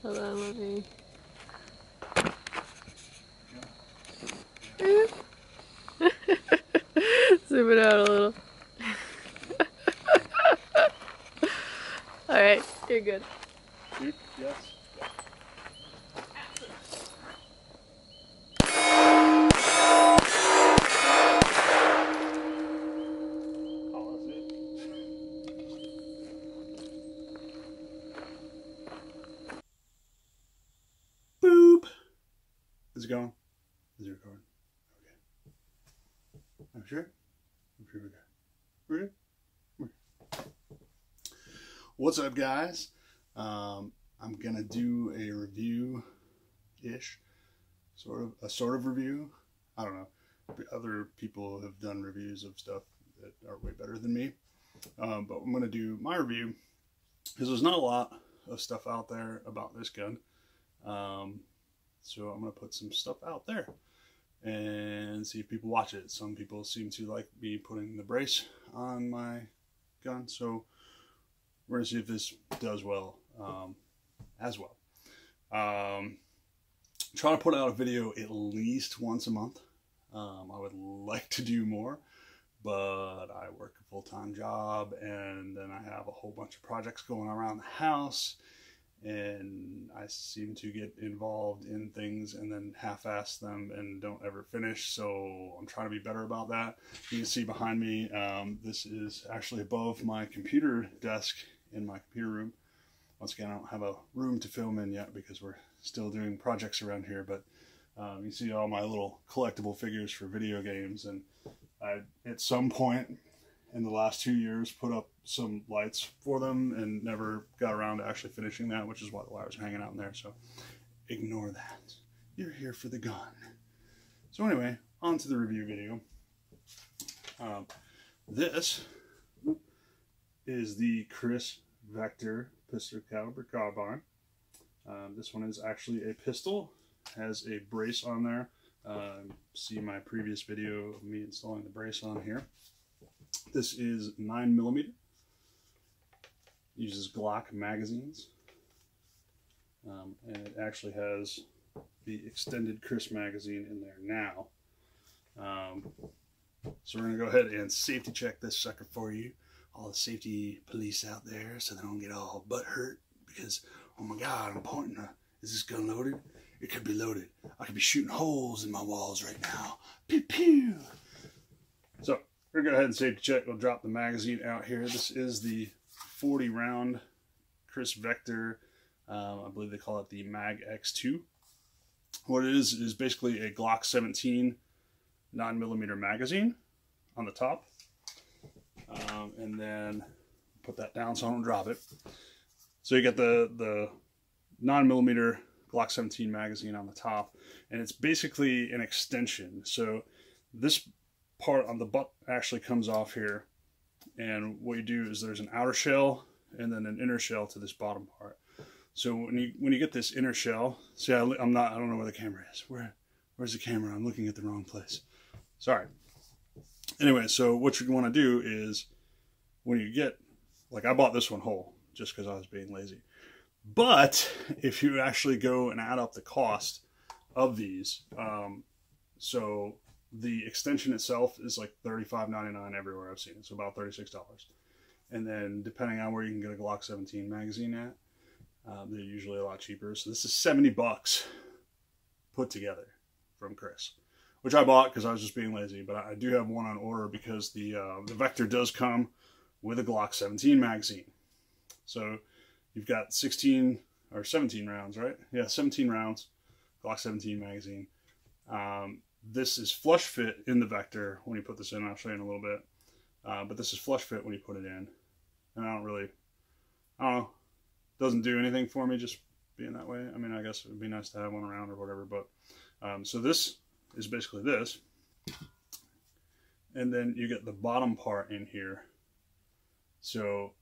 Hold on, let me... Zoom it out a little. Alright, you're good. Yes. Boop. Is it going? Is it recording? Okay. I'm sure? I'm sure we're good. We're good? We're good. What's up, guys? I'm gonna do a review-ish. A sort of review. I don't know. Other people have done reviews of stuff that are way better than me. But I'm gonna do my review because there's not a lot of stuff out there about this gun. So I'm going to put some stuff out there and see if people watch it. Some people seem to like me putting the brace on my gun, so we're going to see if this does well as well. Trying to put out a video at least once a month. I would like to do more, but I work a full-time job and then I have a whole bunch of projects going around the house. And I seem to get involved in things and then half-ass them and don't ever finish, so I'm trying to be better about that. You can see behind me, this is actually above my computer desk in my computer room. Once again, I don't have a room to film in yet because we're still doing projects around here, but you see all my little collectible figures for video games, and I, at some point in the last 2 years, put up some lights for them and never got around to actually finishing that, which is why the wires are hanging out in there, so ignore that. You're here for the gun. So anyway, on to the review video. This is the Kriss Vector pistol caliber carbine. This one is actually a pistol, has a brace on there. See my previous video of me installing the brace on here. This is 9mm, uses Glock magazines, and it actually has the extended Kriss magazine in there now. So we're going to go ahead and safety check this sucker for you, all the safety police out there, so they don't get all butt hurt because, oh my god, I'm pointing, is this gun loaded? It could be loaded. I could be shooting holes in my walls right now. Pew pew! So, we're going to go ahead and safety check. We'll drop the magazine out here. This is the 40 round Kriss Vector. I believe they call it the Mag X2. What it is basically a Glock 17 9mm magazine on the top. And then put that down so I don't drop it. So you get the 9mm Glock 17 magazine on the top. And it's basically an extension. So this part on the butt actually comes off here, and what you do is there's an outer shell and then an inner shell to this bottom part. So when you get this inner shell, see, I don't know where the camera is. Where's the camera? I'm looking at the wrong place. Sorry. Anyway, so what you want to do is when you get, like, I bought this one whole just because I was being lazy. But if you actually go and add up the cost of these, so the extension itself is like $35.99 everywhere I've seen it, so about $36. And then depending on where you can get a Glock 17 magazine at, they're usually a lot cheaper. So this is 70 bucks put together from Kriss, which I bought because I was just being lazy. But I do have one on order because the Vector does come with a Glock 17 magazine. So you've got 16 or 17 rounds, right? Yeah, 17 rounds, Glock 17 magazine. This is flush fit in the Vector when you put this in. I'll show you in a little bit. But this is flush fit when you put it in. And I don't know, doesn't do anything for me just being that way. I mean, I guess it would be nice to have one around or whatever. But so this is basically this. And then you get the bottom part in here. So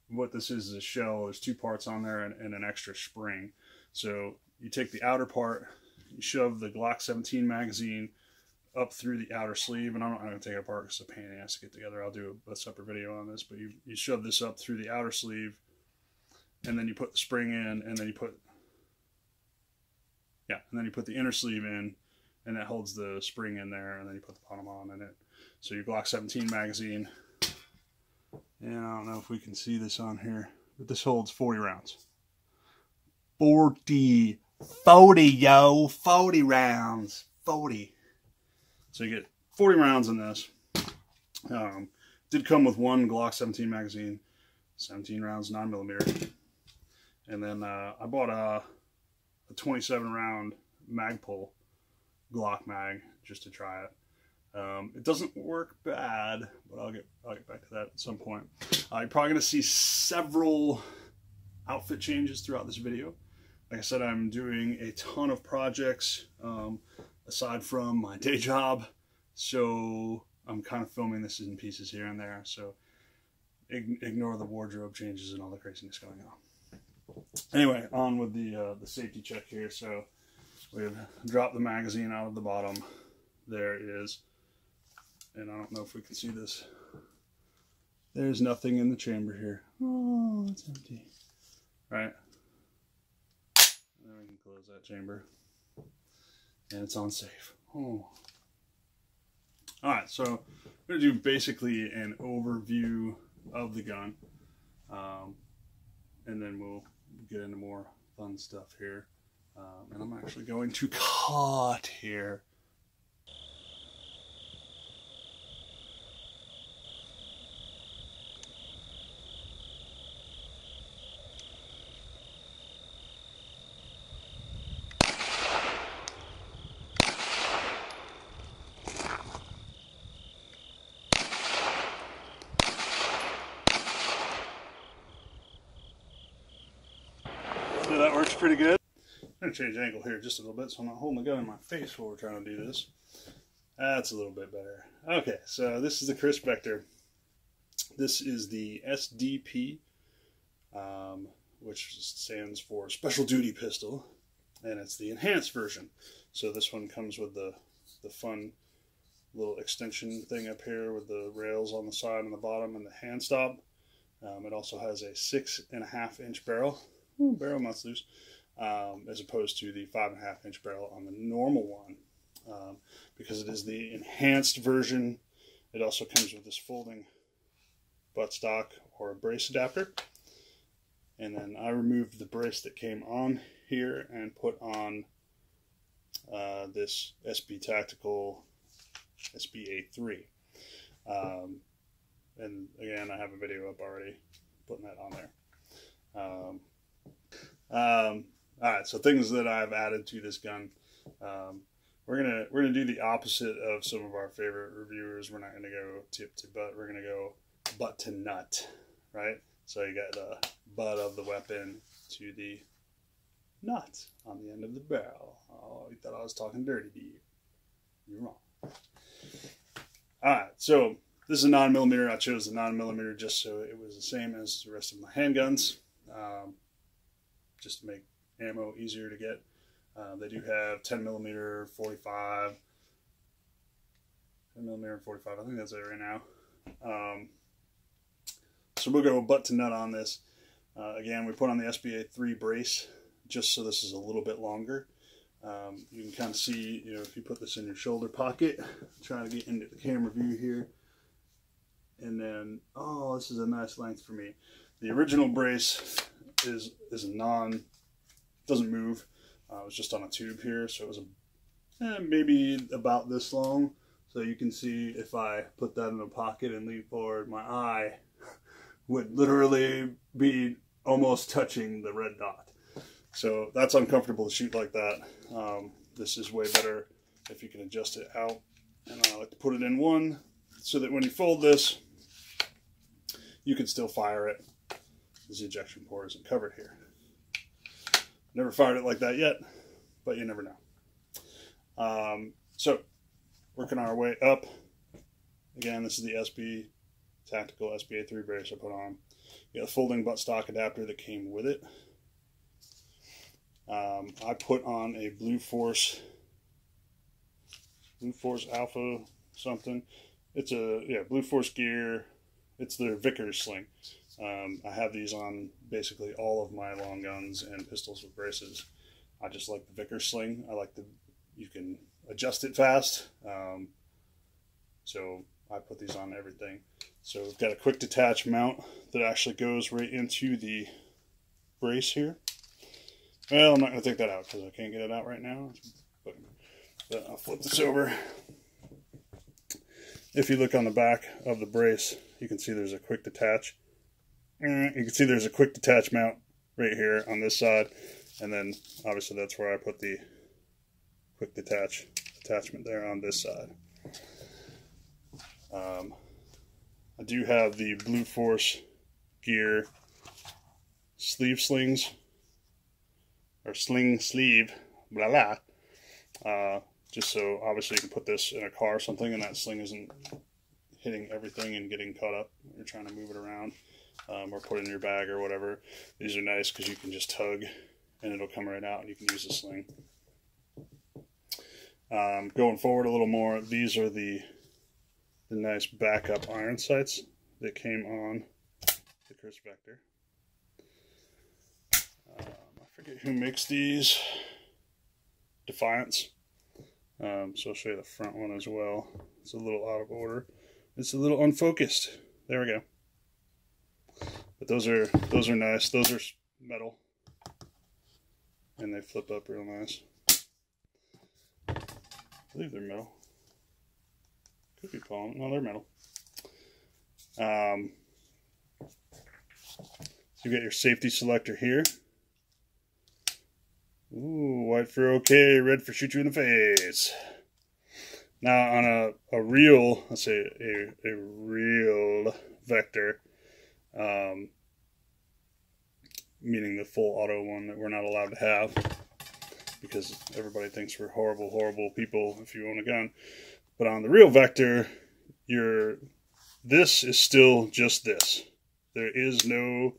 what this is a shell. There's two parts on there and an extra spring. So you take the outer part, you shove the Glock 17 magazine up through the outer sleeve, and I'm not going to take it apart because it's a pain in the ass to get together. I'll do a separate video on this, but you shove this up through the outer sleeve, and then you put the spring in, and then you put Yeah, and then you put the inner sleeve in, and that holds the spring in there, and then you put the bottom on in it. So your Glock 17 magazine, and I don't know if we can see this on here, but this holds 40 rounds. 40, yo, 40 rounds, 40. So you get 40 rounds in this. Did come with one Glock 17 magazine, 17 rounds, 9mm. And then I bought a 27 round Magpul Glock mag just to try it. It doesn't work bad, but I'll get back to that at some point. You're probably going to see several outfit changes throughout this video. Like I said, I'm doing a ton of projects aside from my day job, so I'm kind of filming this in pieces here and there, so ignore the wardrobe changes and all the craziness going on. Anyway, on with the safety check here. So we've dropped the magazine out of the bottom. There it is. And I don't know if we can see this. There's nothing in the chamber here. Oh, it's empty. Right. And then we can close that chamber. And it's on safe. Oh. Alright, so I'm going to do basically an overview of the gun. And then we'll get into more fun stuff here. And I'm actually going to cut here. So that works pretty good. I'm going to change angle here just a little bit so I'm not holding the gun in my face while we're trying to do this. That's a little bit better. Okay, so this is the Kriss Vector. This is the SDP, which stands for Special Duty Pistol, and it's the enhanced version. So this one comes with the fun little extension thing up here with the rails on the side and the bottom and the hand stop. It also has a 6.5-inch barrel. Barrel must loose, as opposed to the 5.5-inch barrel on the normal one. Because it is the enhanced version, it also comes with this folding buttstock or a brace adapter. And then I removed the brace that came on here and put on this SB Tactical SB-A3. And again, I have a video up already putting that on there. Alright, so things that I've added to this gun. We're gonna do the opposite of some of our favorite reviewers. We're not gonna go tip to butt. We're gonna go butt to nut, right? So you got the butt of the weapon to the nut on the end of the barrel. Oh, you thought I was talking dirty to you? You're wrong. Alright, so this is a 9mm. I chose the 9mm just so it was the same as the rest of my handguns, just to make ammo easier to get. They do have 10mm, 45, 10mm and 45. I think that's it right now. So we'll go butt to nut on this. Again, we put on the SB-A3 brace just so this is a little bit longer. You can kind of see, if you put this in your shoulder pocket, trying to get into the camera view here. And then, oh, this is a nice length for me. The original brace is a doesn't move. It was just on a tube here, so it was maybe about this long. So you can see if I put that in a pocket and lean forward, my eye would literally be almost touching the red dot. So that's uncomfortable to shoot like that. This is way better if you can adjust it out. And I like to put it in one so that when you fold this, you can still fire it. This ejection port isn't covered here. Never fired it like that yet, but you never know. So, working our way up. Again, this is the SB Tactical SB-A3 brace I put on. You got a folding buttstock adapter that came with it. I put on a Blue Force Alpha something. It's a Blue Force gear. It's their Vickers sling. I have these on basically all of my long guns and pistols with braces. I just like the Vickers sling. I like you can adjust it fast. So I put these on everything. So we've got a quick detach mount that actually goes right into the brace here. Well, I'm not going to take that out because I can't get it out right now. But I'll flip this over. If you look on the back of the brace, you can see there's a quick detach. You can see there's a quick detach mount right here on this side. And then obviously that's where I put the quick attachment there on this side. I do have the Blue Force Gear sleeve slings, or sleeve, blah blah. Just so obviously you can put this in a car or something and that sling isn't hitting everything and getting caught up when you're trying to move it around, or put it in your bag or whatever. These are nice because you can just tug and it'll come right out and you can use the sling. Going forward a little more, these are the nice backup iron sights that came on the Kriss Vector. I forget who makes these. Defiance. So I'll show you the front one as well. It's a little out of order. It's a little unfocused. There we go. But those are nice. Those are metal, and they flip up real nice. I believe they're metal. Could be polymer. No, they're metal. So you got your safety selector here. Ooh, white for okay, red for shoot you in the face. Now on a real, let's say a real Vector, meaning the full auto one that we're not allowed to have because everybody thinks we're horrible, horrible people if you own a gun. But on the real Vector, this is still just this. There is no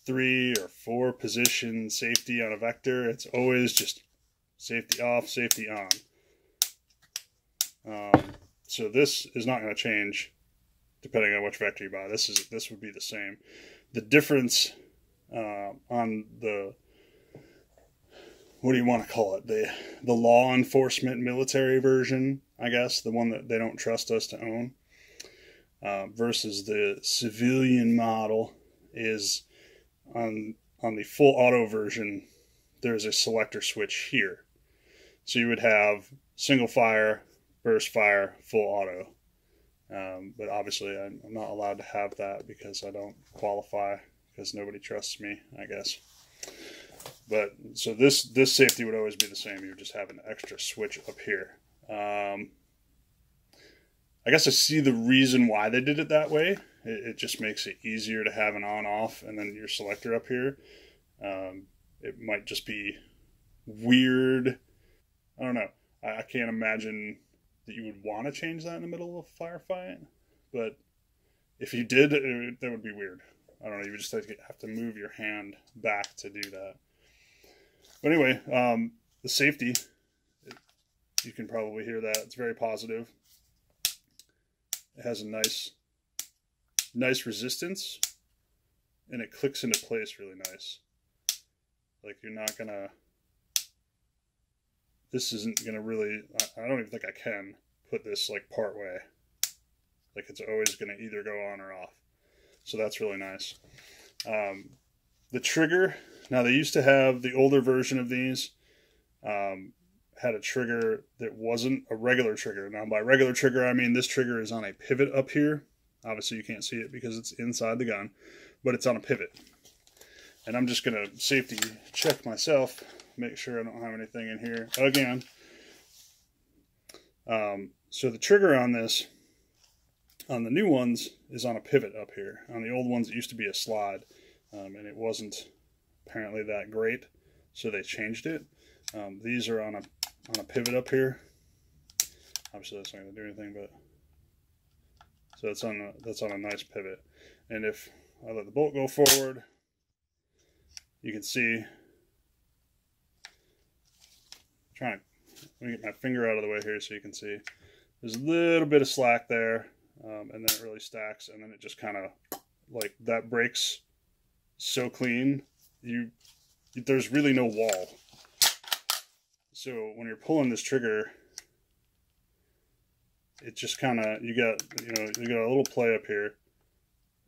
3 or 4 position safety on a Vector. It's always just safety off, safety on. So this is not going to change depending on which Vector you buy. This would be the same. The difference on the, what do you want to call it? The law enforcement military version, I guess, the one that they don't trust us to own, versus the civilian model is on the full auto version, there's a selector switch here. So you would have single fire, burst fire, full auto. But obviously I'm not allowed to have that because I don't qualify, because nobody trusts me, I guess. But so this safety would always be the same. You would just have an extra switch up here. I guess I see the reason why they did it that way. It just makes it easier to have an on-off and then your selector up here. It might just be weird. I don't know. I can't imagine that you would want to change that in the middle of a firefight. But if you did, that would be weird. I don't know. You would just have to move your hand back to do that. But anyway, the safety, you can probably hear that. It's very positive. It has a nice resistance, and it clicks into place really nice. Like you're not gonna, this isn't gonna really, I don't even think I can put this like part way. Like it's always gonna either go on or off. So that's really nice. The trigger, now they used to have the older version of these, had a trigger that wasn't a regular trigger. Now by regular trigger, I mean this trigger is on a pivot up here. Obviously you can't see it because it's inside the gun, but it's on a pivot. And I'm just going to safety check myself, make sure I don't have anything in here again. So the trigger on this, on the new ones, is on a pivot up here. On the old ones, it used to be a slide, and it wasn't apparently that great, so they changed it. These are on a pivot up here. Obviously that's not going to do anything, but so that's on a nice pivot. And if I let the bolt go forward, you can see, let me get my finger out of the way here so you can see. There's a little bit of slack there, and then it really stacks, and then it just kind of, like, that breaks so clean, there's really no wall. So when you're pulling this trigger, it just kind of, you got a little play up here,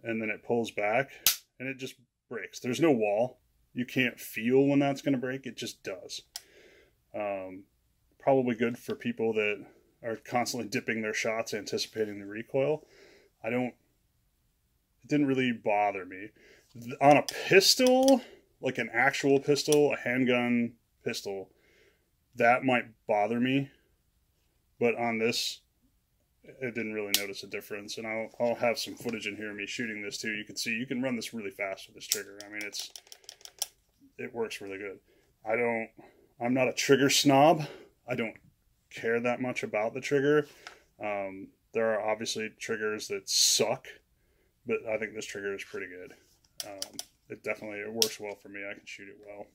and then it pulls back, and it just breaks. There's no wall. You can't feel when that's going to break. It just does. Probably good for people that are constantly dipping their shots, anticipating the recoil. It didn't really bother me. On a pistol, like an actual pistol, a handgun pistol, that might bother me. But on this, I didn't really notice a difference. And I'll have some footage in here of me shooting this too. You can see, you can run this really fast with this trigger. I mean, it works really good. I'm not a trigger snob. I don't care that much about the trigger. There are obviously triggers that suck, but I think this trigger is pretty good. It works well for me. I can shoot it well.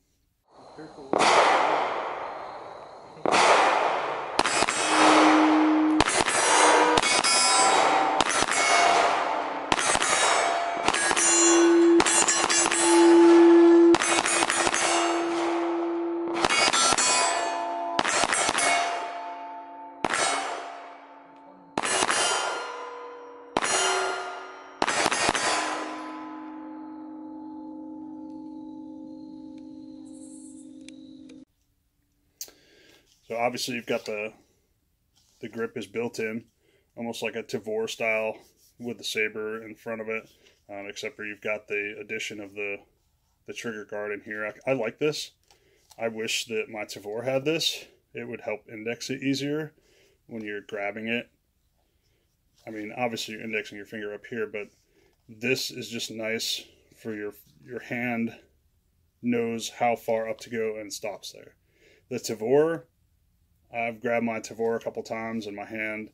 So obviously you've got the grip is built in, almost like a Tavor style with the saber in front of it, except for you've got the addition of the trigger guard in here. I like this. I wish that my Tavor had this. It would help index it easier when you're grabbing it. I mean, obviously you're indexing your finger up here, but this is just nice for your hand knows how far up to go and stops there. The Tavor, I've grabbed my Tavor a couple times and my hand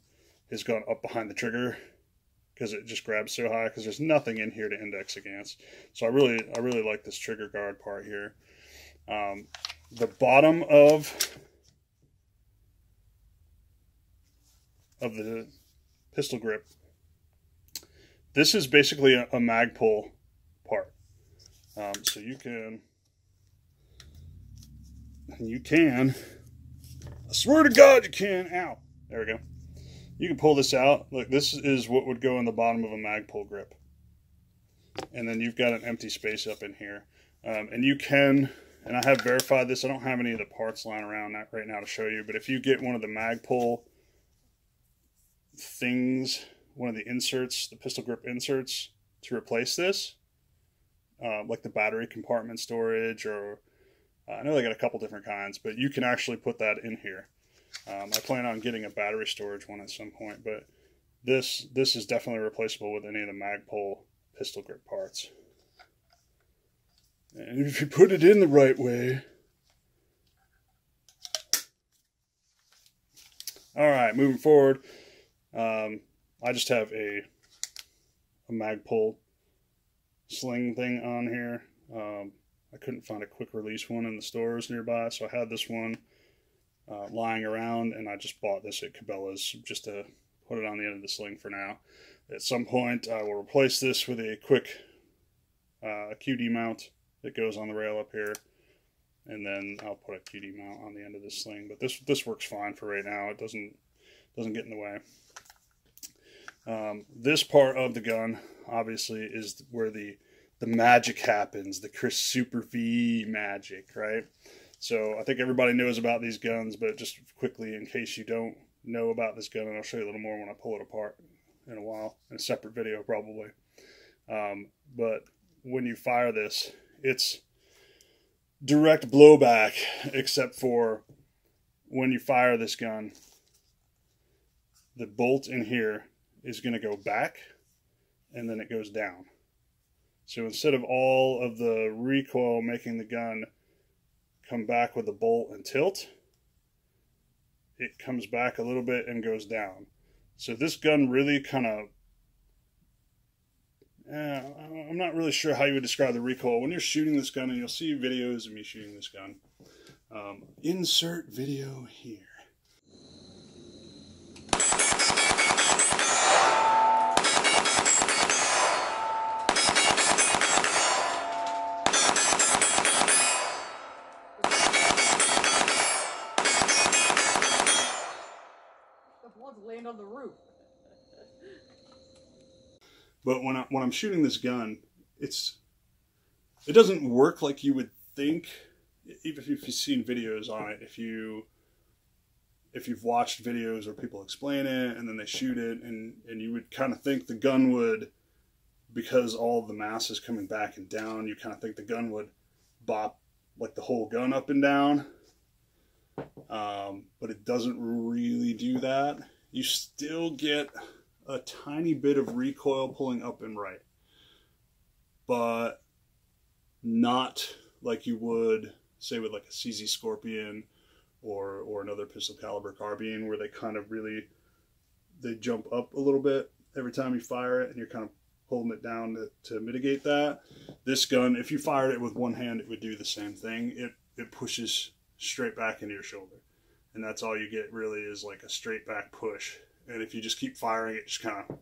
has gone up behind the trigger because it just grabs so high because there's nothing in here to index against. So I really like this trigger guard part here. The bottom of the pistol grip, this is basically a mag pull part. So you can, I swear to God you can, ow, there we go. You can pull this out. Look, this is what would go in the bottom of a mag pull grip. And then you've got an empty space up in here. And you can, and I have verified this, I don't have any of the parts lying around right now to show you, but if you get one of the mag pull things, one of the inserts, the pistol grip inserts to replace this, like the battery compartment storage, or I know they got a couple different kinds, but you can actually put that in here. I plan on getting a battery storage one at some point, but this is definitely replaceable with any of the Magpul pistol grip parts. And if you put it in the right way. All right, moving forward, I just have a Magpul sling thing on here. I couldn't find a quick release one in the stores nearby, so I had this one lying around, and I just bought this at Cabela's just to put it on the end of the sling for now. At some point, I will replace this with a quick QD mount that goes on the rail up here, and then I'll put a QD mount on the end of this sling. But this works fine for right now. It doesn't get in the way. This part of the gun, obviously, is where the magic happens, the Kriss Super V magic, right? So I think everybody knows about these guns, but just quickly, in case you don't know about this gun, and I'll show you a little more when I pull it apart in a while, in a separate video probably. But when you fire this, it's direct blowback, except for when you fire this gun, the bolt in here is going to go back, and then it goes down. So instead of all of the recoil making the gun come back with the bolt and tilt, it comes back a little bit and goes down. So this gun really kind of, I'm not really sure how you would describe the recoil. When you're shooting this gun, and you'll see videos of me shooting this gun. Insert video here. But when I'm shooting this gun, it doesn't work like you would think. Even if you've seen videos on it, if you've watched videos where people explain it and then they shoot it, and you would kind of think the gun would, because all the mass is coming back and down, you kind of think the gun would bop like the whole gun up and down. But it doesn't really do that. You still get a tiny bit of recoil pulling up and right, but not like you would say with like a CZ Scorpion or another pistol caliber carbine, where they kind of really, they jump up a little bit every time you fire it, and you're kind of holding it down to mitigate that. This gun, if you fired it with one hand, it would do the same thing. It pushes straight back into your shoulder, and that's all you get really, is like a straight back push. And if you just keep firing, it just kind of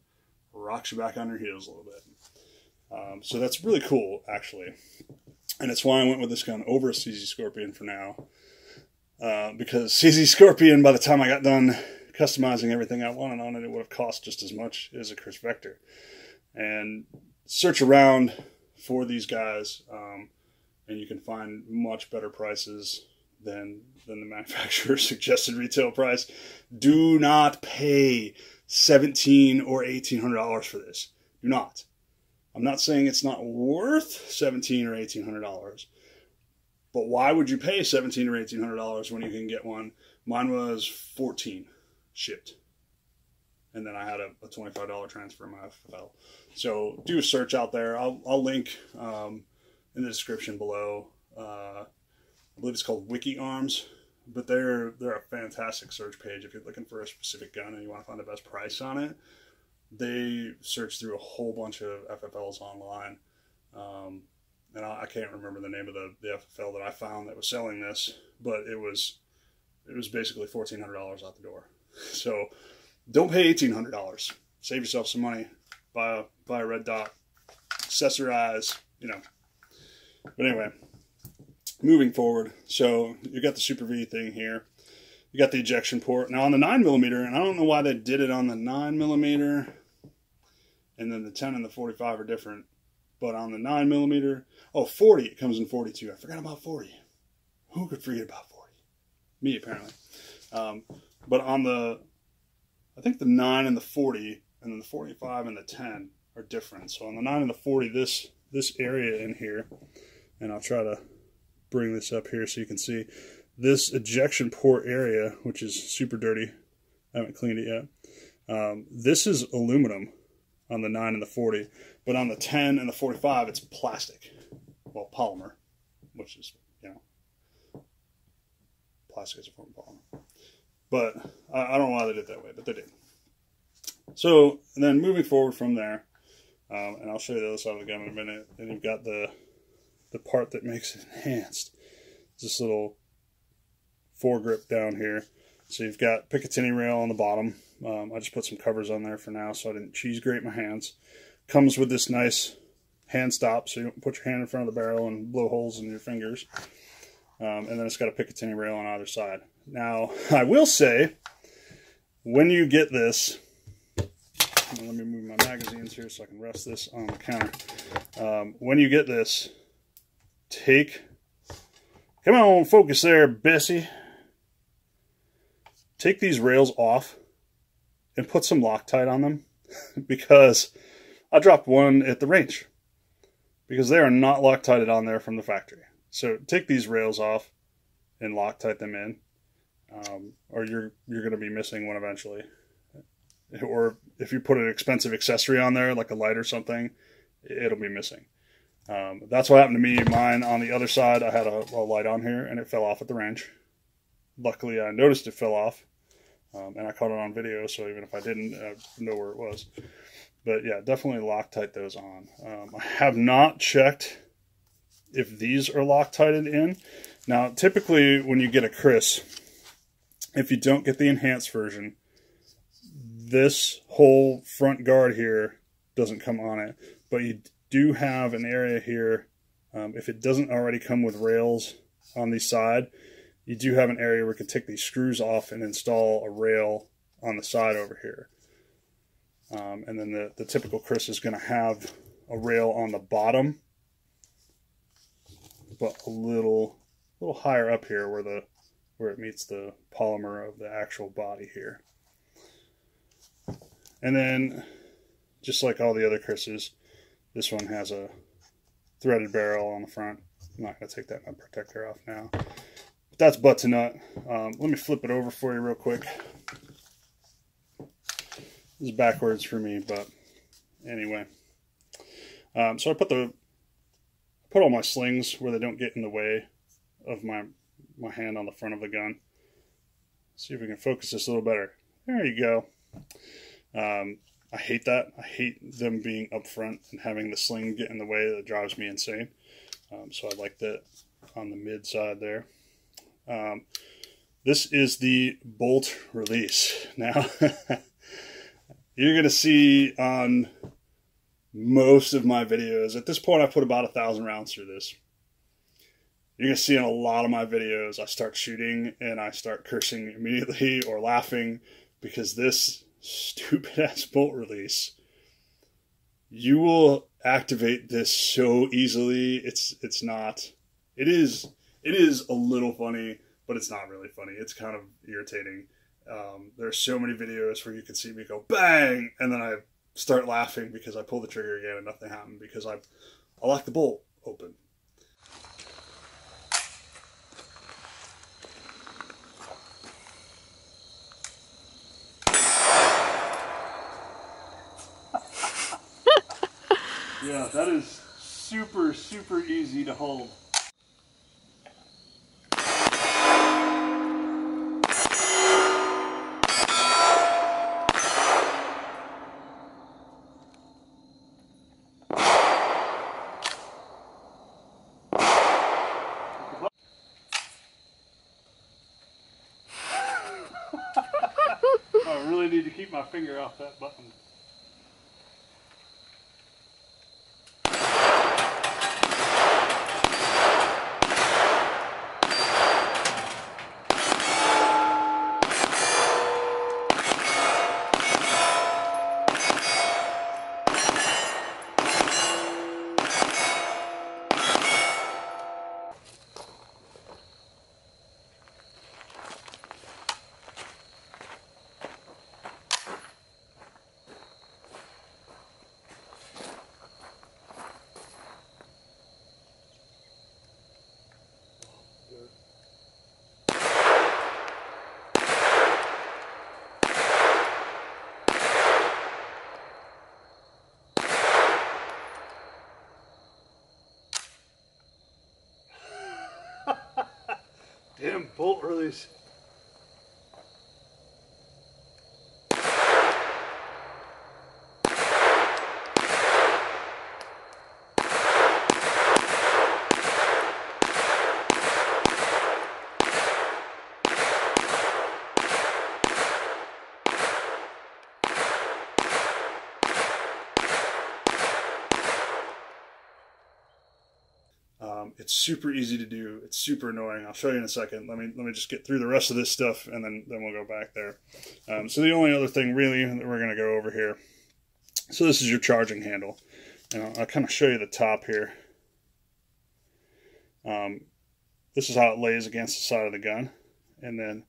rocks you back on your heels a little bit. So that's really cool, actually. And it's why I went with this gun over a CZ Scorpion for now. Because CZ Scorpion, by the time I got done customizing everything I wanted on it, it would have cost just as much as a Kriss Vector. And search around for these guys, and you can find much better prices than the manufacturer's suggested retail price. Do not pay $1,700 or $1,800 for this. Do not. I'm not saying it's not worth $1,700 or $1,800, but why would you pay $1,700 or $1,800 when you can get one? Mine was $14 shipped, and then I had a $25 transfer in my FFL. So do a search out there. I'll link in the description below. I believe it's called Wiki Arms, but they're a fantastic search page if you're looking for a specific gun and you want to find the best price on it. They search through a whole bunch of FFLs online, and I can't remember the name of the FFL that I found that was selling this, but it was basically $1,400 out the door. So don't pay $1,800. Save yourself some money. Buy a red dot, accessorize, you know. But anyway, moving forward. So you got the Super V thing here. You got the ejection port. Now on the 9mm, and I don't know why they did it on the 9mm, and then the 10 and the 45 are different. But on the 9mm, oh, 40, it comes in 42. I forgot about 40. Who could forget about 40? Me, apparently. But on the, I think the 9 and the 40, and then the 45 and the 10 are different. So on the 9 and the 40, this area in here, and I'll try to bring this up here so you can see, this ejection port area, which is super dirty, I haven't cleaned it yet. This is aluminum on the 9 and the 40, but on the 10 and the 45, it's plastic. Well, polymer, which is, you know, plastic is a form of polymer. But I don't know why they did it that way, but they did. So, and then moving forward from there, and I'll show you the other side of the gun in a minute, and you've got the part that makes it enhanced. This little foregrip down here. So you've got Picatinny rail on the bottom. I just put some covers on there for now so I didn't cheese grate my hands. Comes with this nice hand stop so you don't put your hand in front of the barrel and blow holes in your fingers. And then it's got a Picatinny rail on either side. Now, I will say, when you get this, let me move my magazines here so I can rest this on the counter. When you get this, come on, focus there, Bessie. Take these rails off and put some Loctite on them, because I dropped one at the range because they are not Loctited on there from the factory. So take these rails off and Loctite them in, or you're going to be missing one eventually. Or if you put an expensive accessory on there, like a light or something, it'll be missing. That's what happened to me. Mine on the other side, I had a light on here and it fell off at the range. Luckily, I noticed it fell off, and I caught it on video, so even if I didn't, I know where it was. But yeah, definitely Loctite those on. I have not checked if these are Loctited in. Now, typically when you get a Kriss, if you don't get the enhanced version, this whole front guard here doesn't come on it, but you do have an area here, if it doesn't already come with rails on the side, you do have an area where you can take these screws off and install a rail on the side over here. And then the typical Kriss is going to have a rail on the bottom, but a little higher up here where it meets the polymer of the actual body here. And then, just like all the other Krisses, this one has a threaded barrel on the front. I'm not going to take that nut protector off now. But that's butt to nut. Let me flip it over for you real quick. This is backwards for me, but anyway. So I put all my slings where they don't get in the way of my hand on the front of the gun. See if we can focus this a little better. There you go. I hate that. I hate them being up front and having the sling get in the way. That drives me insane. So I like that on the mid side there. This is the bolt release. Now, you're going to see on most of my videos, at this point I put about 1,000 rounds through this. You're going to see in a lot of my videos, I start shooting and I start cursing immediately or laughing because this stupid ass bolt release, you will activate this so easily. It is a little funny, but it's not really funny. It's kind of irritating. There's so many videos where you can see me go bang, and then I start laughing because I pull the trigger again and nothing happened because I left the bolt open. Yeah, that is super, super easy to hold. I really need to keep my finger off that button. Damn bolt release. It's super easy to do. It's super annoying. I'll show you in a second. Let me just get through the rest of this stuff, and then we'll go back there. So the only other thing really that we're going to go over here. So this is your charging handle, and I'll kind of show you the top here. This is how it lays against the side of the gun, and then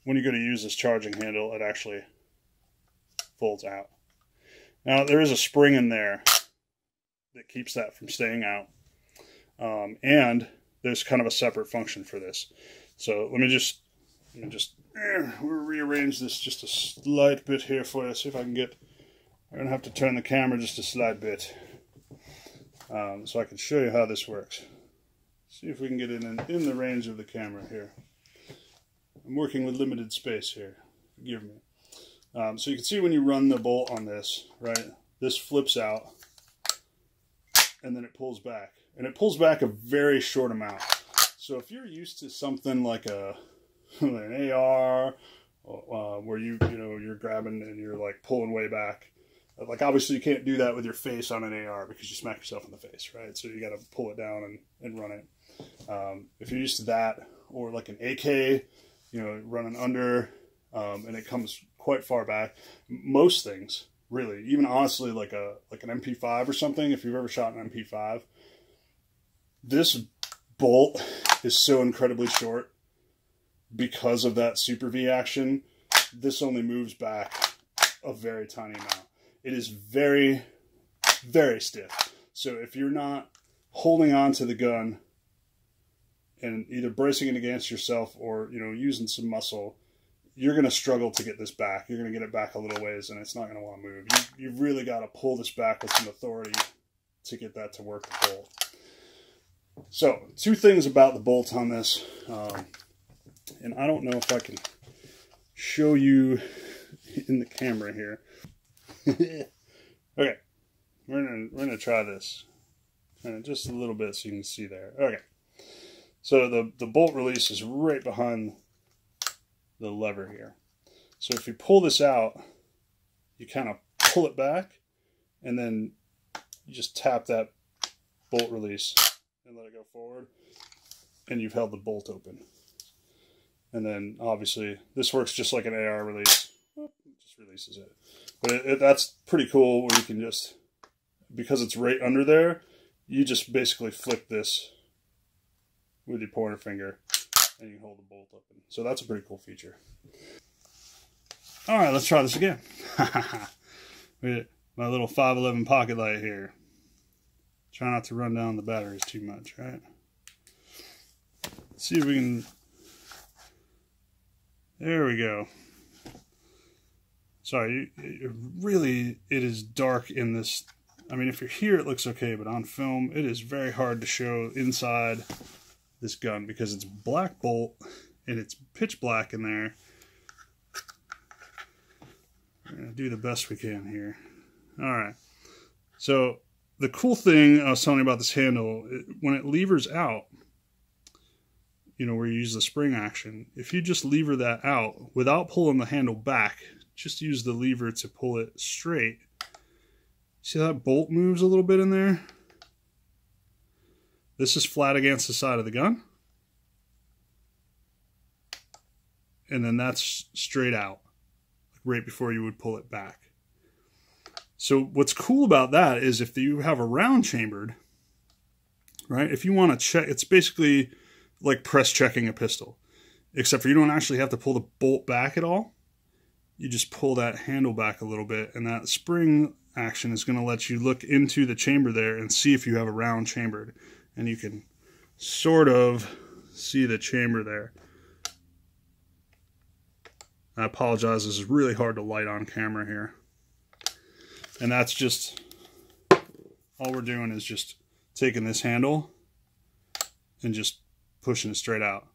when you go to use this charging handle, it actually folds out. Now there is a spring in there that keeps that from staying out. And there's kind of a separate function for this. So let me just we'll rearrange this just a slight bit here for you. See if I can get. I'm gonna have to turn the camera just a slight bit, so I can show you how this works. See if we can get it in the range of the camera here. I'm working with limited space here. Forgive me. So you can see when you run the bolt on this, right? This flips out, and then it pulls back. And it pulls back a very short amount. So if you're used to something like an AR, where you're grabbing and you're like pulling way back, like obviously you can't do that with your face on an AR because you smack yourself in the face, right? So you got to pull it down and run it. If you're used to that, or like an AK, running under, and it comes quite far back. Most things, Really, even honestly, like an MP5 or something. If you've ever shot an MP5, this bolt is so incredibly short because of that Super V action. This only moves back a very tiny amount. It is very, very stiff. So if you're not holding on to the gun and either bracing it against yourself or, you know, using some muscle, you're going to struggle to get this back. You're going to get it back a little ways and it's not going to want to move. You've really got to pull this back with some authority to get that to work the bolt. So, two things about the bolts on this. And I don't know if I can show you in the camera here. Okay, we're gonna try this. Just a little bit so you can see there. Okay, so the bolt release is right behind the lever here. So if you pull this out, you kind of pull it back, and then you just tap that bolt release and let it go forward, and you've held the bolt open. And then obviously this works just like an AR release. It just releases it. But that's pretty cool where you can just, because it's right under there, you just basically flick this with your pointer finger and you can hold the bolt open. So that's a pretty cool feature. All right, let's try this again. With my little 511 pocket light here. Try not to run down the batteries too much, right? Let's see if we can... There we go. Sorry, it is dark in this. I mean, if you're here, it looks okay, but on film, it is very hard to show inside this gun because it's black bolt and it's pitch black in there. We're going to do the best we can here. All right. So the cool thing I was telling you about this handle, when it levers out, you know, where you use the spring action, if you just lever that out without pulling the handle back, just use the lever to pull it straight. See how that bolt moves a little bit in there? This is flat against the side of the gun. And then that's straight out, right before you would pull it back. So what's cool about that is if you have a round chambered, right? If you want to check, it's basically like press checking a pistol, except for you don't actually have to pull the bolt back at all. You just pull that handle back a little bit, and that spring action is going to let you look into the chamber there and see if you have a round chambered. And you can sort of see the chamber there. I apologize, this is really hard to light on camera here. And that's just, all we're doing is just taking this handle and just pushing it straight out.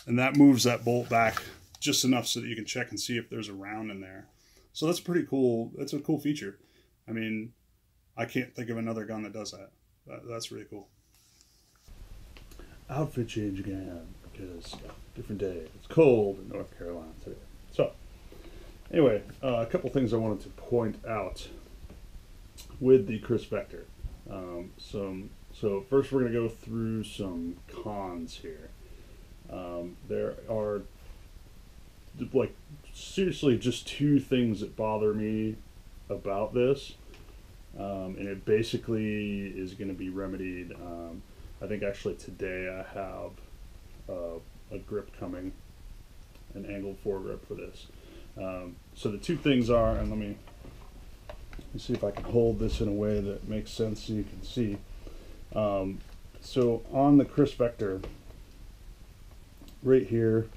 And that moves that bolt back just enough so that you can check and see if there's a round in there. So that's pretty cool. That's a cool feature. I mean, I can't think of another gun that does that. That's really cool. Outfit change again, because different day. It's cold in North Carolina today. So, anyway, a couple things I wanted to point out with the Kriss Vector. So first we're going to go through some cons here. There are, like, seriously just two things that bother me about this. And it basically is going to be remedied. I think actually today I have a grip coming, an angled foregrip for this. So the two things are, and let me see if I can hold this in a way that makes sense so you can see. So on the Kriss Vector, right here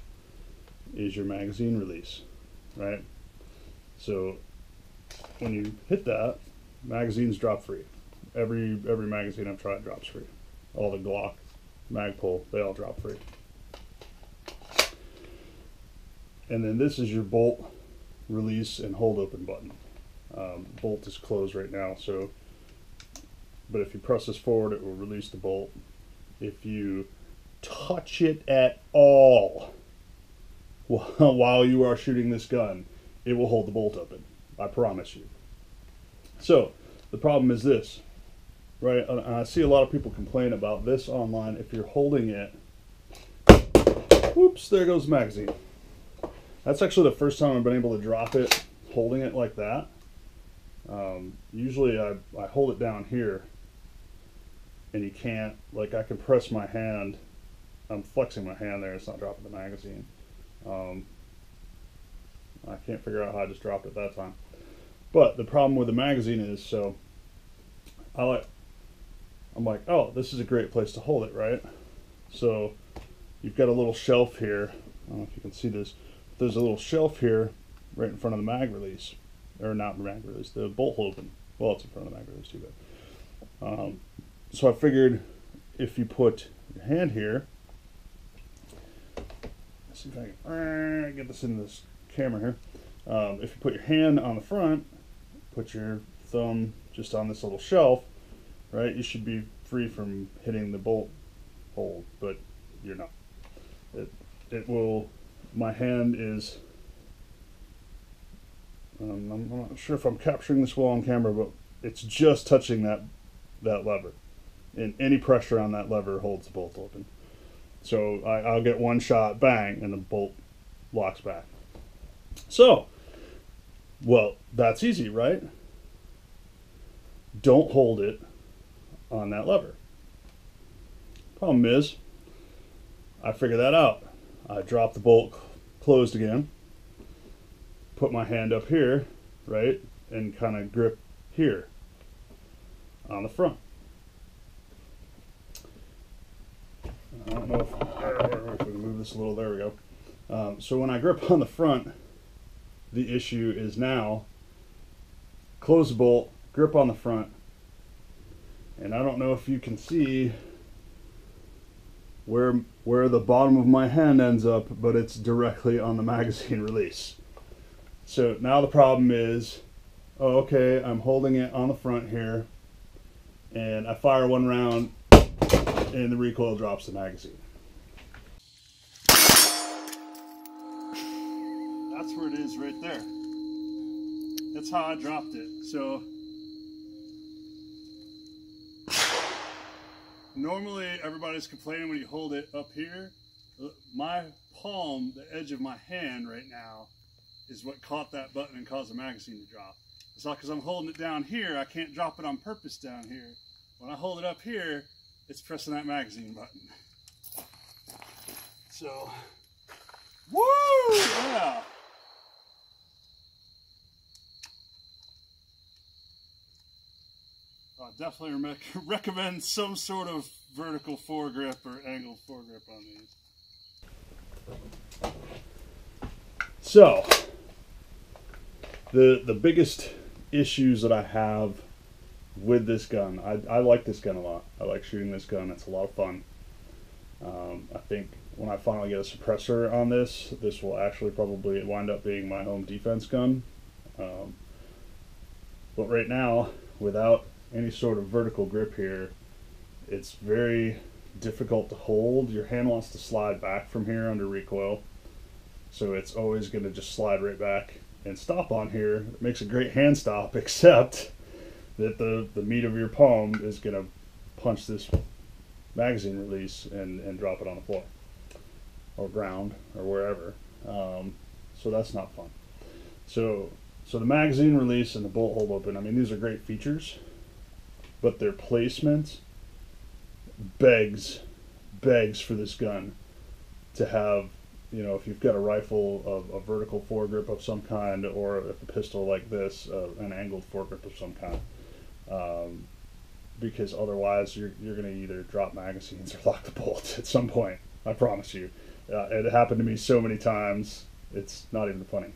is your magazine release, right? So when you hit that, magazines drop free. Every magazine I've tried drops free. All the Glock, Magpul, they all drop free. And then this is your bolt release and hold open button. Bolt is closed right now, so, but if you press this forward, it will release the bolt. If you touch it at all while you are shooting this gun, it will hold the bolt open. I promise you. So the problem is this, right? And I see a lot of people complain about this online. If you're holding it, whoops, there goes the magazine. That's actually the first time I've been able to drop it holding it like that. Usually I hold it down here, and you can't, like, I can press my hand, I'm flexing my hand there, it's not dropping the magazine. I can't figure out how I just dropped it that time. But the problem with the magazine is, so I'm like, oh, this is a great place to hold it, right? So you've got a little shelf here. I don't know if you can see this. There's a little shelf here right in front of the mag release. Or not the mag release, the bolt open. Well, it's in front of the mag release too, but so I figured if you put your hand here, let's see if I can get this into this camera here. If you put your hand on the front, put your thumb just on this little shelf, right, you should be free from hitting the bolt hole, but you're not. It will, my hand is, I'm not sure if I'm capturing this well on camera, but it's just touching that lever. And any pressure on that lever holds the bolt open. So I'll get one shot, bang, and the bolt locks back. So, well, that's easy, right? Don't hold it on that lever. Problem is, I figured that out. I drop the bolt closed again, put my hand up here, right, and kind of grip here on the front. I don't know if we can move this a little. There we go. So when I grip on the front, the issue is now close the bolt, grip on the front, and I don't know if you can see where the bottom of my hand ends up, but it's directly on the magazine release. So now the problem is, oh, okay, I'm holding it on the front here, and I fire one round, and the recoil drops the magazine. That's where it is right there. That's how I dropped it. So normally everybody's complaining when you hold it up here. My palm, the edge of my hand right now, is what caught that button and caused the magazine to drop. It's not because I'm holding it down here. I can't drop it on purpose down here. When I hold it up here, it's pressing that magazine button. So, woo! Yeah! I definitely recommend some sort of vertical foregrip or angled foregrip on these. So, the biggest issues that I have with this gun, I like this gun a lot. I like shooting this gun. It's a lot of fun. I think when I finally get a suppressor on this, this will actually probably wind up being my home defense gun. But right now, without any sort of vertical grip here, it's very difficult to hold. Your hand wants to slide back from here under recoil, so it's always going to just slide right back and stop on here. It makes a great hand stop, except that the meat of your palm is going to punch this magazine release and drop it on the floor or ground or wherever. So that's not fun. So the magazine release and the bolt hold open, I mean, these are great features, but their placement begs for this gun to have, you know, if you've got a rifle of a vertical foregrip of some kind, or if a pistol like this, an angled foregrip of some kind, because otherwise you're going to either drop magazines or lock the bolt at some point. I promise you. It happened to me so many times, it's not even funny.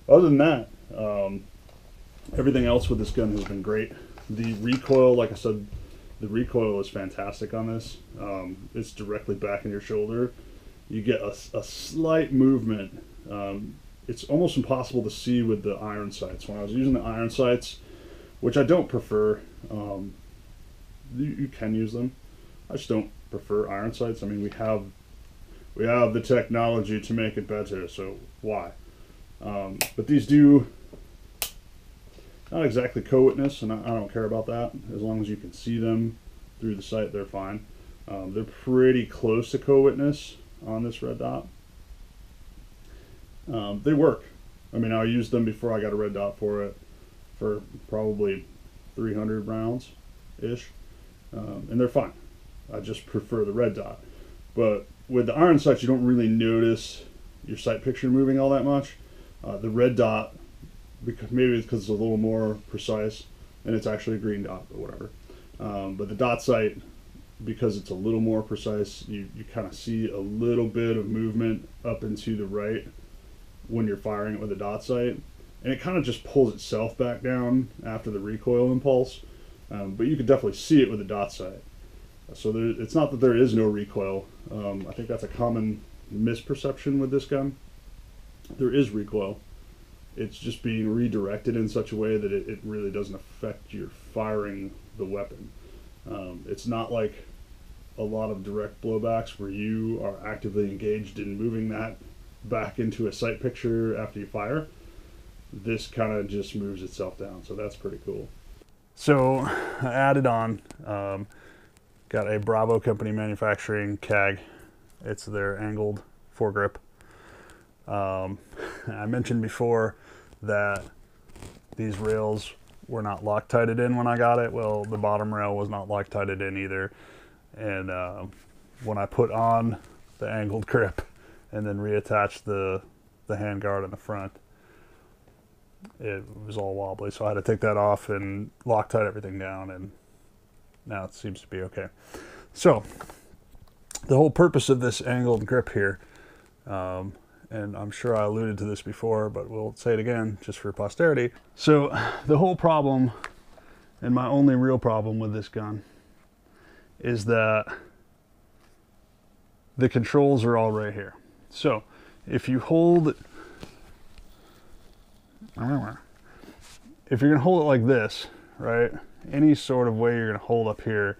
Other than that, everything else with this gun has been great. The recoil, like I said, the recoil is fantastic on this. It's directly back in your shoulder. You get a slight movement. It's almost impossible to see with the iron sights. When I was using the iron sights, which I don't prefer, you can use them. I just don't prefer iron sights. I mean, we have the technology to make it better, so why? But these do not exactly co-witness, and I don't care about that. As long as you can see them through the sight, they're fine. They're pretty close to co-witness on this red dot. They work. I mean, I used them before I got a red dot for it for probably 300 rounds ish, and they're fine. I just prefer the red dot. But with the iron sights, you don't really notice your sight picture moving all that much. The red dot, maybe it's because it's a little more precise, and it's actually a green dot, but whatever. But the dot sight, because it's a little more precise, you kind of see a little bit of movement up and to the right when you're firing it with a dot sight, and it kind of just pulls itself back down after the recoil impulse. But you can definitely see it with a dot sight. So it's not that there is no recoil. I think that's a common misperception with this gun. There is recoil. It's just being redirected in such a way that it really doesn't affect your firing the weapon. It's not like a lot of direct blowbacks where you are actively engaged in moving that back into a sight picture after you fire. This kind of just moves itself down, so that's pretty cool. So I added on, got a Bravo Company manufacturing CAG. It's their angled foregrip. I mentioned before that these rails were not Loctited in when I got it. Well, the bottom rail was not Loctited in either. And when I put on the angled grip and then reattached the handguard in the front, it was all wobbly. So I had to take that off and Loctite everything down, and now it seems to be okay. So the whole purpose of this angled grip here, and I'm sure I alluded to this before, but we'll say it again just for posterity. So the whole problem, and my only real problem with this gun, is that the controls are all right here. So if you hold, if you're gonna hold it like this, right, any sort of way you're gonna hold up here,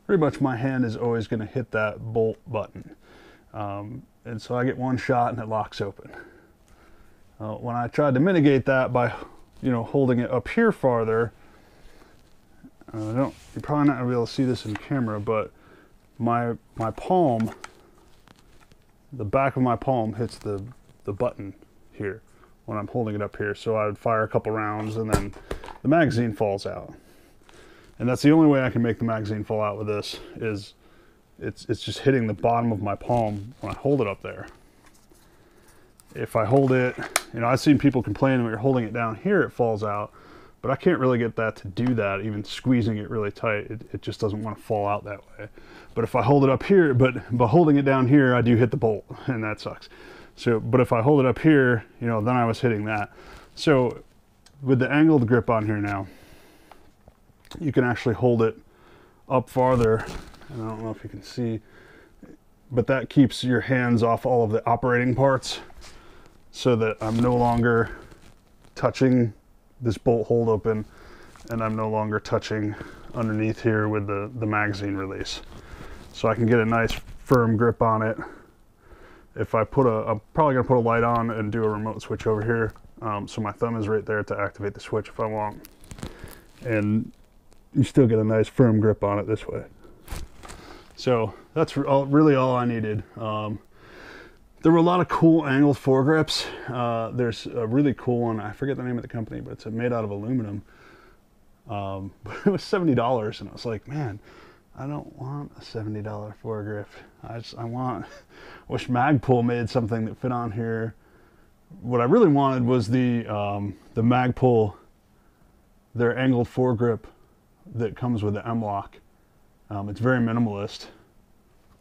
pretty much my hand is always gonna hit that bolt button. And so I get one shot and it locks open. When I tried to mitigate that by, holding it up here farther, you're probably not gonna be able to see this in camera, but my palm, the back of my palm hits the button here when I'm holding it up here. So I would fire a couple rounds and then the magazine falls out. And that's the only way I can make the magazine fall out with this, is it's just hitting the bottom of my palm when I hold it up there. If I hold it, I've seen people complain when you're holding it down here it falls out, but I can't really get that to do that. Even squeezing it really tight, it just doesn't want to fall out that way. But if I hold it up here, but holding it down here, I do hit the bolt, and that sucks. So, but if I hold it up here, then I was hitting that. So with the angled grip on here now, you can actually hold it up farther, and I don't know if you can see, but that keeps your hands off all of the operating parts, so that I'm no longer touching this bolt hold open, and I'm no longer touching underneath here with the magazine release. So I can get a nice firm grip on it. If I I'm probably gonna put a light on and do a remote switch over here, so my thumb is right there to activate the switch if I want. And you still get a nice firm grip on it this way. So that's really all I needed. There were a lot of cool angled foregrips. There's a really cool one, I forget the name of the company, but it's made out of aluminum. But it was $70, and I was like, man, I don't want a $70 foregrip. I wish Magpul made something that fit on here. What I really wanted was the Magpul, their angled foregrip that comes with the M-Lock. It's very minimalist.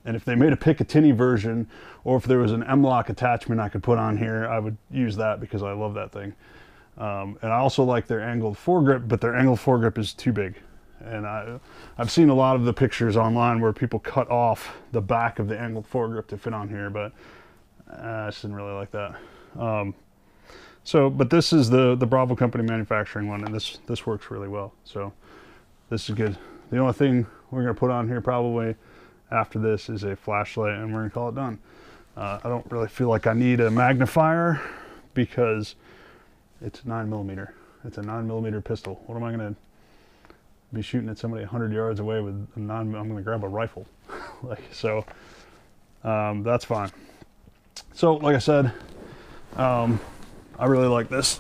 And if they made a Picatinny version, or if there was an M-Lock attachment I could put on here, I would use that because I love that thing. And I also like their angled foregrip, but their angled foregrip is too big. And I've seen a lot of the pictures online where people cut off the back of the angled foregrip to fit on here, but I just didn't really like that. But this is the Bravo Company manufacturing one, and this works really well. So this is good. The only thing we're gonna put on here probably after this is a flashlight, and we're gonna call it done. I don't really feel like I need a magnifier because it's 9mm. It's a 9mm pistol. What am I gonna be shooting at somebody 100 yards away with a I'm gonna grab a rifle. That's fine. So like I said, I really like this.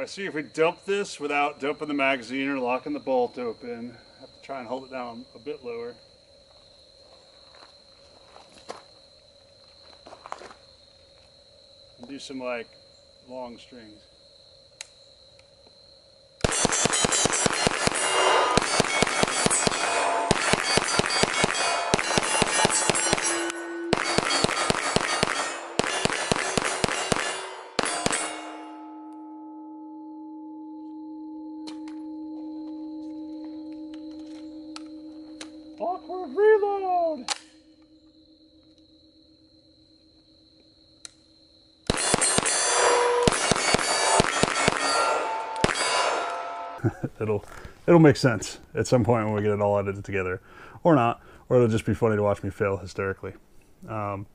Let's see if we dump this without dumping the magazine or locking the bolt open. Have to try and hold it down a bit lower. And do some like long strings. Awkward reload! It'll make sense at some point when we get it all edited together, or not, or it'll just be funny to watch me fail hysterically. Yeah,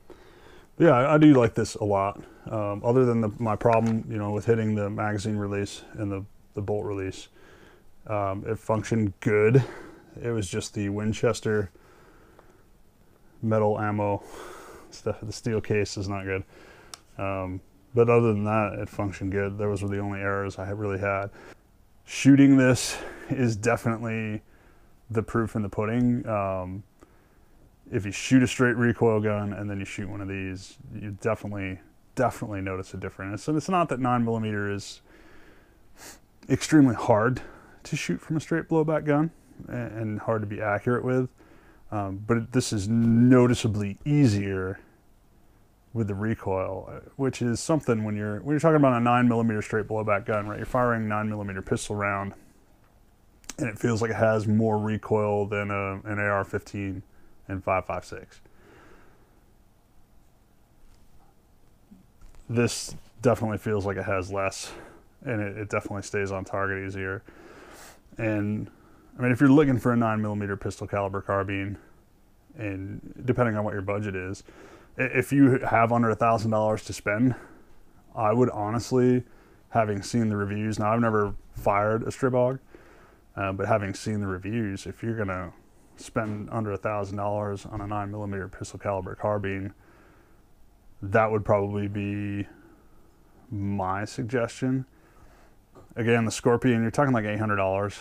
I do like this a lot. Other than my problem, you know, with hitting the magazine release and the bolt release, it functioned good. It was just the Winchester metal ammo stuff. The steel case is not good. But other than that, it functioned good. Those were the only errors I really had. Shooting this is definitely the proof in the pudding. If you shoot a straight recoil gun and then you shoot one of these, you definitely notice a difference. And it's not that 9mm is extremely hard to shoot from a straight blowback gun and hard to be accurate with, but this is noticeably easier with the recoil, which is something when you're talking about a 9mm straight blowback gun, right? You're firing 9mm pistol round, and it feels like it has more recoil than an AR-15 and 5.56. This definitely feels like it has less, and it definitely stays on target easier. And I mean, if you're looking for a 9mm pistol caliber carbine, and depending on what your budget is, if you have under $1,000 to spend, I would honestly, having seen the reviews, now I've never fired a Stribog, but having seen the reviews, if you're gonna spend under $1,000 on a 9mm pistol caliber carbine, that would probably be my suggestion. Again, the Scorpion, you're talking like $800,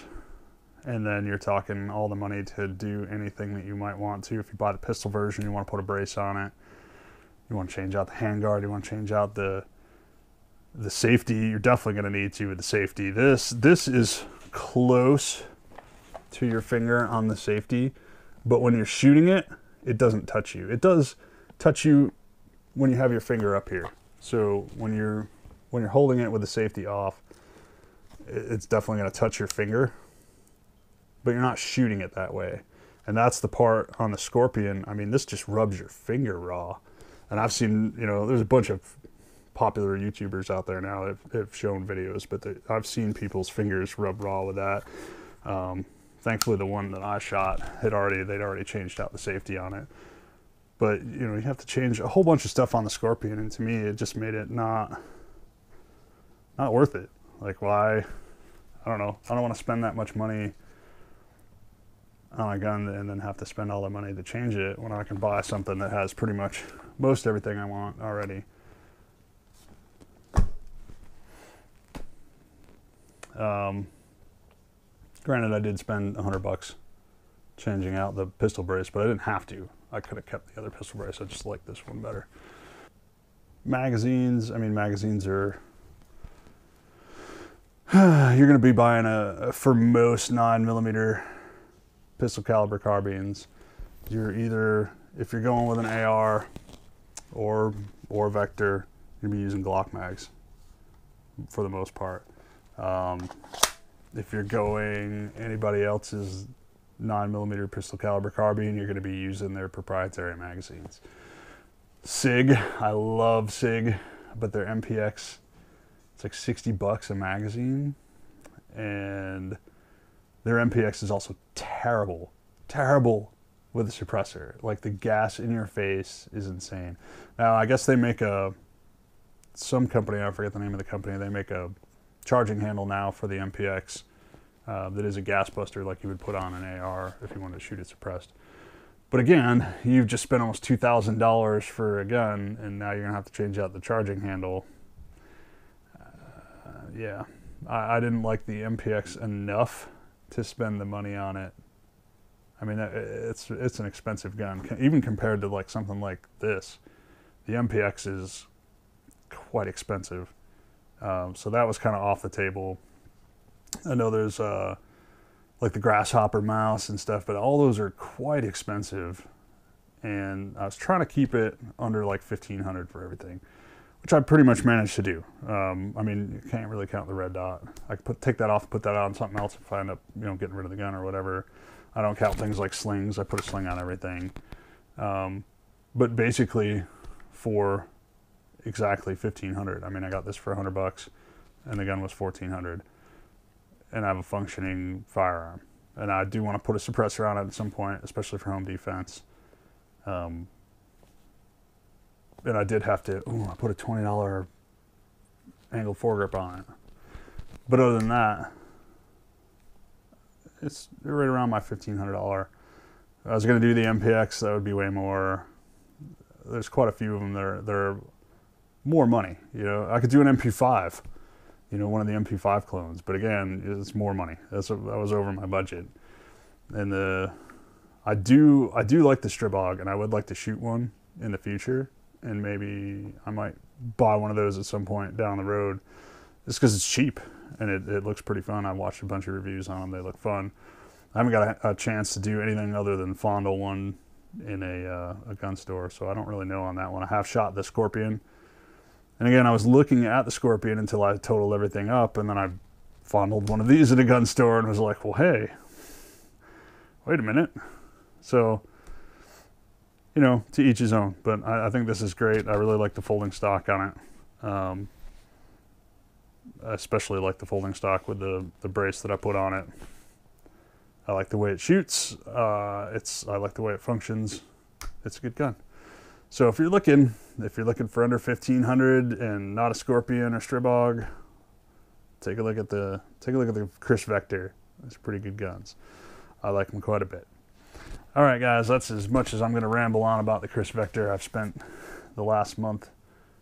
and then you're talking all the money to do anything that you might want to. If you buy the pistol version, you want to put a brace on it, you want to change out the handguard, you want to change out the safety. You're definitely going to need to with the safety. This is close to your finger on the safety, but when you're shooting it, it doesn't touch you. It does touch you when you have your finger up here. So when you're holding it with the safety off, it's definitely going to touch your finger, but you're not shooting it that way. And that's the part on the Scorpion. I mean, this just rubs your finger raw. And I've seen, you know, there's a bunch of popular YouTubers out there now that have shown videos, but I've seen people's fingers rub raw with that. Thankfully, the one that I shot they'd already changed out the safety on it. But you know, you have to change a whole bunch of stuff on the Scorpion, and to me, it just made it not worth it. Like, why? I don't know. I don't want to spend that much money on a gun and then have to spend all the money to change it when I can buy something that has pretty much most everything I want already. Granted, I did spend $100 changing out the pistol brace, but I didn't have to. I could have kept the other pistol brace. I just like this one better. Magazines, I mean, magazines are you're going to be buying for most 9mm pistol caliber carbines, you're either, if you're going with an AR or Vector, you're going to be using Glock mags for the most part. If you're going anybody else's 9mm pistol caliber carbine, you're going to be using their proprietary magazines. SIG, I love SIG, but their MPX, it's like $60 a magazine, and their MPX is also terrible with the suppressor. Like, the gas in your face is insane. Now, I guess they make some company, I forget the name of the company, they make a charging handle now for the MPX that is a gas buster like you would put on an AR if you wanted to shoot it suppressed. But again, you've just spent almost $2,000 for a gun, and now you're gonna have to change out the charging handle. Yeah, I didn't like the MPX enough to spend the money on it. I mean, it's an expensive gun, even compared to like something like this. The MPX is quite expensive, so that was kind of off the table. I know there's like the Grasshopper mouse and stuff, but all those are quite expensive, and I was trying to keep it under like $1,500 for everything, which I pretty much managed to do. I mean, you can't really count the red dot. I could take that off and put that on something else if I end up, you know, getting rid of the gun or whatever. I don't count things like slings. I put a sling on everything. But basically, for exactly $1,500. I mean, I got this for $100, and the gun was $1,400, and I have a functioning firearm. And I do want to put a suppressor on it at some point, especially for home defense. And I did have to. I put a $20 angled foregrip on it. But other than that, it's right around my $1,500. If I was going to do the MPX, that would be way more. There's quite a few of them that are more money. You know, I could do an MP5, you know, one of the MP5 clones. But again, it's more money. That was over my budget. And I do like the Stribog, and I would like to shoot one in the future. And maybe I might buy one of those at some point down the road, just because it's cheap and it looks pretty fun. I watched a bunch of reviews on them. They look fun. I haven't got a chance to do anything other than fondle one in a gun store, so I don't really know on that one. I have shot the Scorpion. And again, I was looking at the Scorpion until I totaled everything up, and then I fondled one of these at a gun store and was like, well, hey, wait a minute. So, you know, to each his own. But I think this is great. I really like the folding stock on it. I especially like the folding stock with the brace that I put on it. I like the way it shoots. I like the way it functions. It's a good gun. So if you're looking for under $1,500 and not a Scorpion or Stribog, take a look at the Kriss Vector. It's pretty good guns. I like them quite a bit. All right, guys, that's as much as I'm going to ramble on about the Kriss Vector. I've spent the last month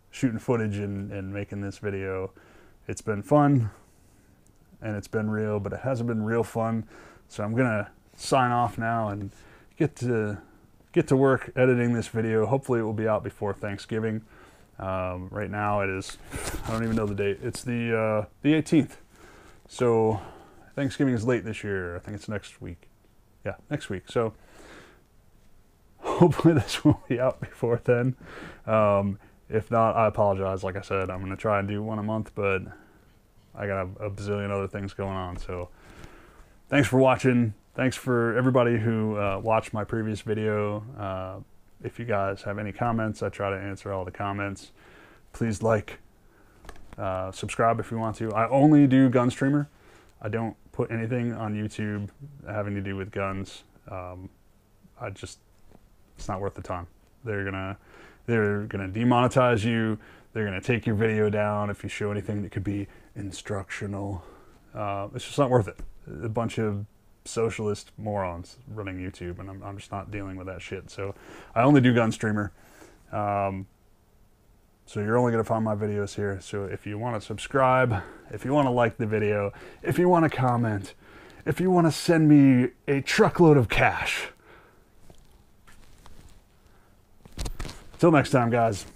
shooting footage and making this video. It's been fun and it's been real, but it hasn't been real fun. So I'm gonna sign off now and get to work editing this video. Hopefully it will be out before Thanksgiving. Right now it is, I don't even know the date. It's the 18th. So Thanksgiving is late this year. I think it's next week. Yeah, next week. So hopefully this will be out before then. If not, I apologize. Like I said, I'm gonna try and do one a month, but I got a bazillion other things going on. So thanks for watching. Thanks for everybody who watched my previous video. If you guys have any comments, I try to answer all the comments. Please like, subscribe if you want to. I only do gun streamer. I don't put anything on YouTube having to do with guns. It's not worth the time. They're gonna demonetize you. They're gonna take your video down if you show anything that could be instructional. It's just not worth it. A bunch of socialist morons running YouTube, and I'm just not dealing with that shit. So I only do gun streamer. So you're only gonna find my videos here. So if you want to subscribe, if you want to like the video, if you want to comment, if you want to send me a truckload of cash. Till next time, guys.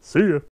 See ya.